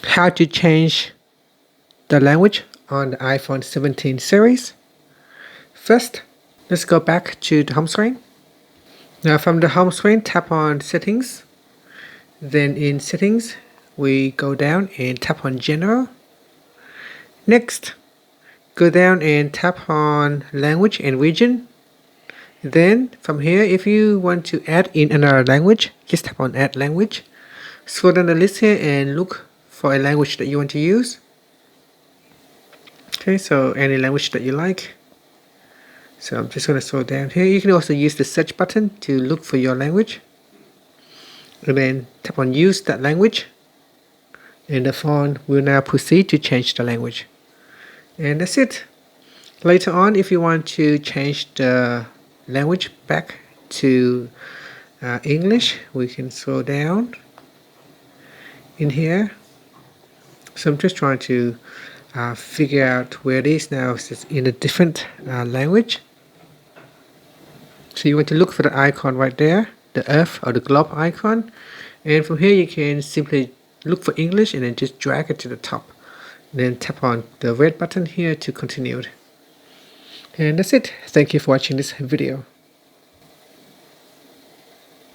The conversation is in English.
how to change the language on the iPhone 17 series. First, let's go back to the home screen. Now from the home screen, tap on Settings. Then in Settings, we go down and tap on General. Next, go down and tap on Language and Region. Then from here, if you want to add in another language, just tap on Add Language. Scroll down the list here and look for a language that you want to use. Okay, so any language that you like. So I'm just going to scroll down here. You can also use the search button to look for your language. And then tap on Use that language. And the phone will now proceed to change the language. And that's it. Later on, if you want to change the language back to English, we can scroll down in here. So I'm just trying to figure out where it is now. It's in a different language. So you want to look for the icon right there, the Earth or the globe icon, and from here you can simply look for English and then just drag it to the top. Then tap on the red button here to continue it. And that's it. Thank you for watching this video.